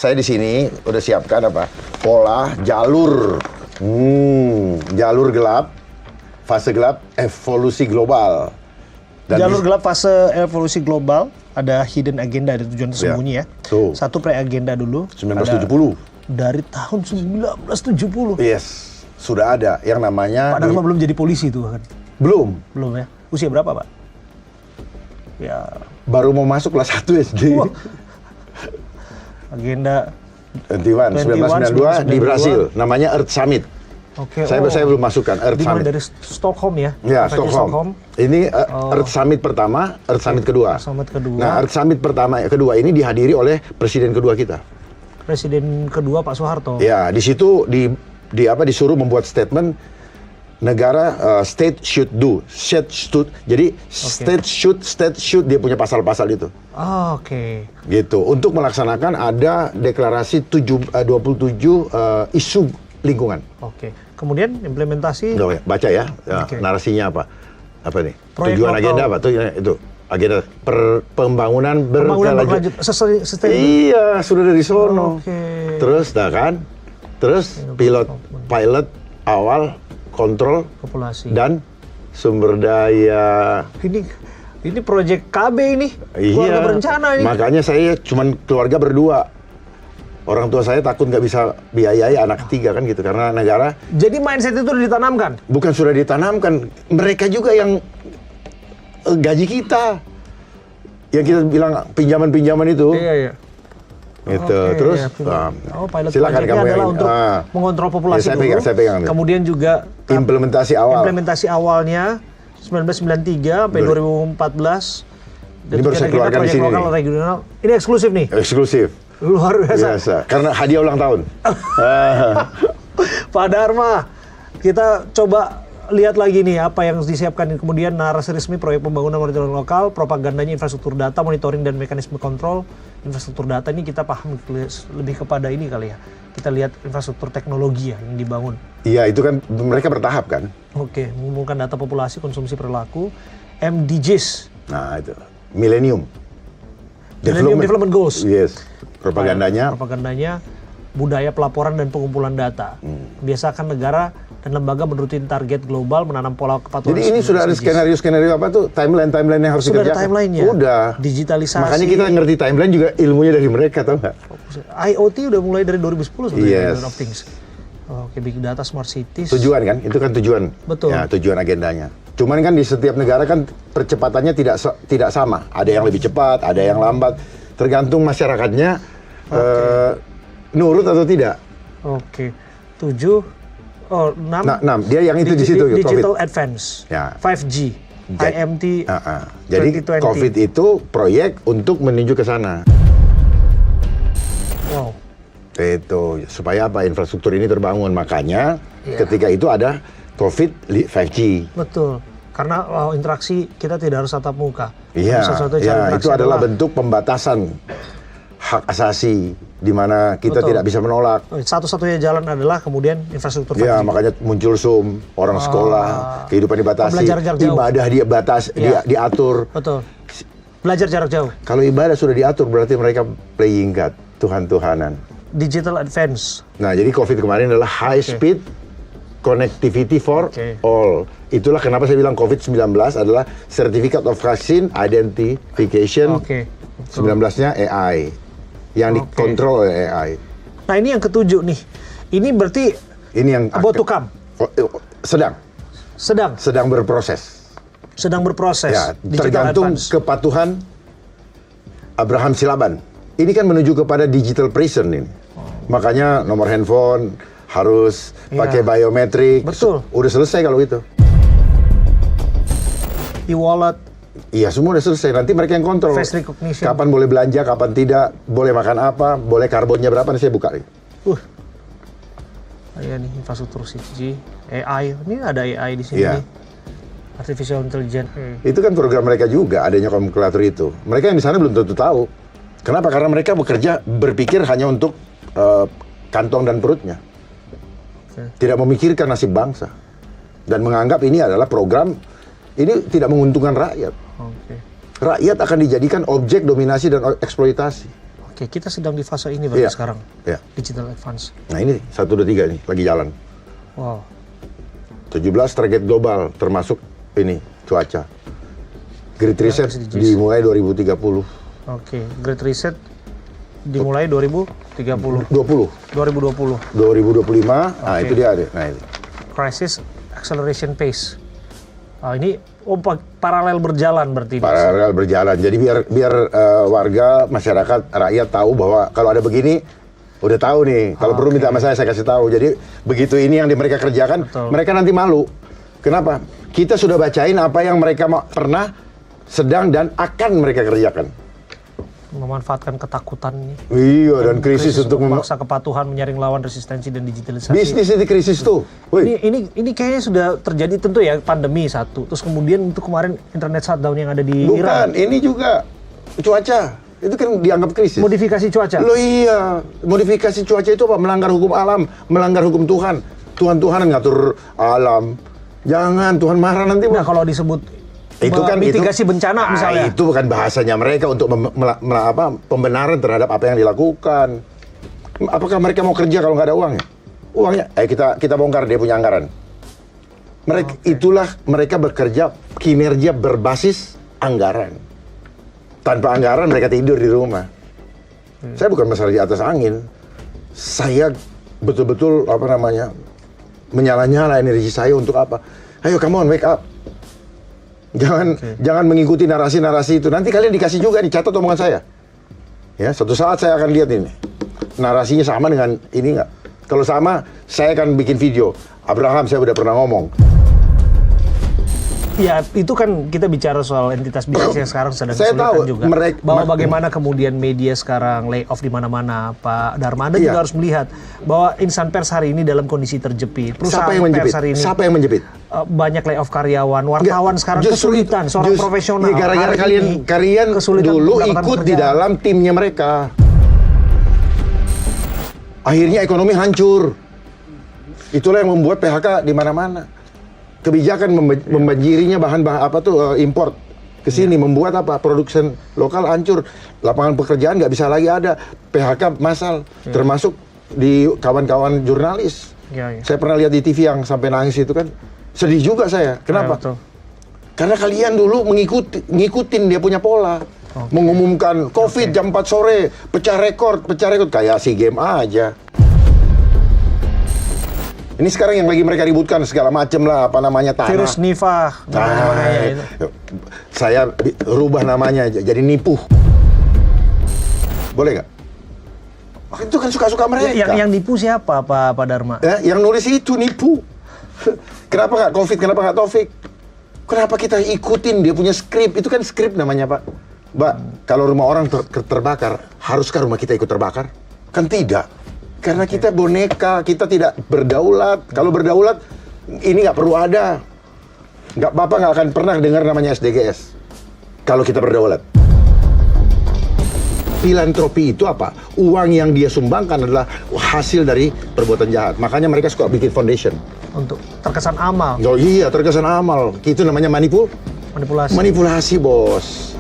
saya di sini udah siapkan apa? Pola jalur. Jalur gelap, fase gelap, evolusi global. Dan jalur gelap fase evolusi global, ada hidden agenda, ada tujuan tersembunyi ya. Tuh. Satu pre-agenda dulu. 1970. Dari tahun 1970. Yes, sudah ada yang namanya... Padahal belum jadi polisi tuh kan? Belum. Belum ya? Usia berapa Pak? Ya... Baru mau masuk kelas 1 SD. Wah. Agenda 1992 di Brasil, namanya Earth Summit. Oke. Saya belum masukkan Earth Dimulai Summit. dari Stockholm ya? Ya, Stockholm. Ini Earth Summit pertama, Earth Summit kedua. Summit kedua. Nah, Earth Summit kedua ini dihadiri oleh presiden kedua kita. Presiden kedua Pak Soeharto. Ya, di situ disuruh membuat statement negara state should do, jadi state should dia punya pasal-pasal itu. Oh, oke. Gitu. Untuk melaksanakan ada deklarasi 27 isu lingkungan. Oke. Kemudian implementasi. Oke, baca ya, Oke. narasinya apa? Apa nih? Proyek Tujuan lokal. agenda apa? Tuh itu agenda pembangunan berkelanjutan. Iya, sudah dari sono. Oke. Terus pilot awal, kontrol Populasi. dan sumber daya. Ini proyek KB ini. Keluarga berencana ini. Makanya saya cuman keluarga berdua. Orang tua saya takut nggak bisa biayai anak ketiga kan gitu, karena negara. Jadi mindset itu udah ditanamkan? Bukan sudah ditanamkan, mereka juga yang gaji kita. Yang kita bilang pinjaman-pinjaman itu. Iya. Gitu. Oke, Terus ya, pilot silakan project-nya kamu adalah yang untuk mengontrol populasi ya, saya pegang. Kemudian juga implementasi awalnya 1993 sampai 2014. Ini baru saya keluarkan di sini. Lokal, regional. Ini eksklusif nih. Eksklusif. Luar biasa. Karena hadiah ulang tahun. Pak Dharma, kita coba lihat lagi nih apa yang disiapkan. Kemudian narasi resmi proyek pembangunan monitoring lokal, propagandanya infrastruktur data, monitoring dan mekanisme kontrol. Infrastruktur data ini kita paham lebih kepada ini kali ya. Kita lihat infrastruktur teknologi ya yang dibangun. Iya, itu kan mereka bertahap kan. Oke, mengumpulkan data populasi, konsumsi, perilaku, MDGs. Nah, itu Millennium Development Goals. Yes. Propagandanya budaya pelaporan dan pengumpulan data. Biasakan negara dan lembaga menurutin target global, menanam pola kepatuhan. Jadi ini sudah ada skenario-skenario apa tuh, timeline yang harus sudah dikerjakan. Ada timeline-nya. Udah. Digitalisasi. Makanya kita ngerti timeline juga ilmunya dari mereka, tau nggak? IoT udah mulai dari 2010 sebenarnya. Yes. Internet of Things. Oke, big data, smart cities. Tujuan kan, itu kan tujuan. Betul. Ya, tujuan agendanya. Cuman kan di setiap negara kan percepatannya tidak sama. Ada yang lebih cepat, ada yang lambat. Tergantung masyarakatnya nurut atau tidak. Oke. 6. Nah, 6. Dia yang itu di situ. Digital COVID. Advance. Ya. 5G. IMT. Jadi 2020. COVID itu proyek untuk menuju ke sana. Wow. Itu supaya apa, infrastruktur ini terbangun. Makanya ketika itu ada COVID 5G. Betul. Karena interaksi kita tidak harus tatap muka. Iya, itu adalah bentuk pembatasan hak asasi di mana kita tidak bisa menolak. Satu-satunya jalan adalah kemudian infrastruktur 5G. Ya, makanya muncul Zoom, orang sekolah, kehidupan dibatasi, ibadah diatur. Betul. Belajar jarak jauh. Kalau ibadah sudah diatur berarti mereka playing God, Tuhan-Tuhanan. Digital advance. Nah, jadi COVID kemarin adalah high speed connectivity for all. Itulah kenapa saya bilang COVID-19 adalah Certificate of Vaccine Identification. 19-nya AI. Yang dikontrol oleh AI. Nah, ini yang ketujuh nih. Ini berarti yang about to come. Sedang berproses. Ya, tergantung kepatuhan Abraham Silaban. Ini kan menuju kepada digital prison ini. Makanya nomor handphone harus pakai biometrik. Betul. Udah selesai kalau itu. E-wallet. Iya, semua udah selesai. Nanti mereka yang kontrol. Face recognition. Kapan boleh belanja, kapan tidak, boleh makan apa, boleh karbonnya berapa, nanti saya buka. Iya nih, infrastruktur 6G, AI. Ini ada AI di sini nih. Artificial Intelligence. Itu kan program mereka juga, adanya kalkulator itu. Mereka yang di sana belum tentu tahu. Kenapa? Karena mereka berpikir hanya untuk kantong dan perutnya. Tidak memikirkan nasib bangsa. Dan menganggap ini adalah program, ini tidak menguntungkan rakyat. Rakyat akan dijadikan objek dominasi dan eksploitasi. Oke, kita sedang di fase ini berarti Iya. sekarang. Ya. Digital advance. Nah ini 1, 2, 3 nih lagi jalan. Wow. 17 target global termasuk ini cuaca. Great Reset SDGs. dimulai 2030. Oke, Great Reset dimulai 2030. 2020. 2025, nah itu dia deh. Nah itu. Crisis Acceleration Pace. Ini paralel berjalan berarti. Paralel berjalan. Jadi biar warga, masyarakat, rakyat tahu bahwa kalau ada begini udah tahu nih. Kalau perlu minta sama saya kasih tahu. Jadi begitu ini yang mereka kerjakan, Betul. mereka nanti malu. Kenapa? Kita sudah bacain apa yang mereka pernah, sedang dan akan mereka kerjakan. Memanfaatkan ketakutan ini. Iya, dan krisis untuk memaksa kepatuhan, menyaring lawan resistensi dan digitalisasi. bisnis ini krisis tuh. Woi. Ini kayaknya sudah terjadi tentu ya, pandemi satu. Terus kemudian untuk kemarin internet shutdown yang ada di Iran. Bukan, ini juga cuaca. Itu kan dianggap krisis. Modifikasi cuaca. Loh iya, modifikasi cuaca itu apa? Melanggar hukum alam, melanggar hukum Tuhan. Tuhan yang ngatur alam. Jangan, Tuhan marah nanti. Nah, kalau disebut Itu kan mitigasi bencana misalnya. Itu bukan bahasanya mereka untuk pembenaran terhadap apa yang dilakukan. Apakah mereka mau kerja kalau nggak ada uangnya? Uangnya, kita bongkar dia punya anggaran. Itulah mereka bekerja kinerja berbasis anggaran. Tanpa anggaran mereka tidur di rumah. Saya bukan masalah di atas angin. Saya betul-betul menyala-nyala energi saya untuk apa? Ayo, come on, wake up. Jangan mengikuti narasi-narasi itu. Nanti kalian dikasih juga nih, catat omongan saya. Ya, suatu saat saya akan lihat ini. Narasinya sama dengan ini nggak? Kalau sama, saya akan bikin video. Abraham, saya udah pernah ngomong. Ya, itu kan kita bicara soal entitas bisnis yang sekarang sedang Saya kesulitan tahu, juga. mereka- Bahwa bagaimana kemudian media sekarang layoff di mana-mana, Pak Dharma. Anda Iya. juga harus melihat bahwa insan pers hari ini dalam kondisi terjepit. Perusahaan Siapa yang menjepit? pers hari ini Siapa yang menjepit? banyak layoff karyawan, wartawan sekarang Justru kesulitan. Seorang profesional. Ya, gara-gara hari ini kalian kesulitan dulu mendapatkan ikut di pekerjaan. dalam timnya mereka. Akhirnya ekonomi hancur. Itulah yang membuat PHK di mana-mana. Kebijakan membanjirinya import ke sini, membuat production lokal hancur. Lapangan pekerjaan nggak bisa lagi ada. PHK massal, termasuk di kawan-kawan jurnalis. Ya, ya. Saya pernah lihat di TV yang sampai nangis itu kan. Sedih juga saya. Kenapa? Ya, betul. Karena kalian dulu ngikutin dia punya pola. Mengumumkan COVID jam 4 sore, pecah rekor kayak SEA Games aja. Ini sekarang yang lagi mereka ributkan segala macam lah, tanah. Virus Nipah. Saya rubah namanya jadi nipu. Boleh nggak? Itu kan suka-suka mereka. Yang nipu siapa, Pak Dharma? Yang nulis itu nipu. Kenapa nggak COVID? Kenapa nggak Taufik? Kenapa kita ikutin dia punya skrip? Itu kan skrip namanya, Pak. Mbak, kalau rumah orang terbakar, haruskah rumah kita ikut terbakar? Kan tidak. Karena kita boneka, kita tidak berdaulat. Kalau berdaulat, ini nggak perlu ada. Bapak nggak akan pernah dengar namanya SDGs. Kalau kita berdaulat. Filantropi itu apa? Uang yang dia sumbangkan adalah hasil dari perbuatan jahat. Makanya mereka suka bikin foundation. Untuk terkesan amal, Oh iya, terkesan amal. Itu namanya manipulasi. manipulasi. Manipulasi, bos.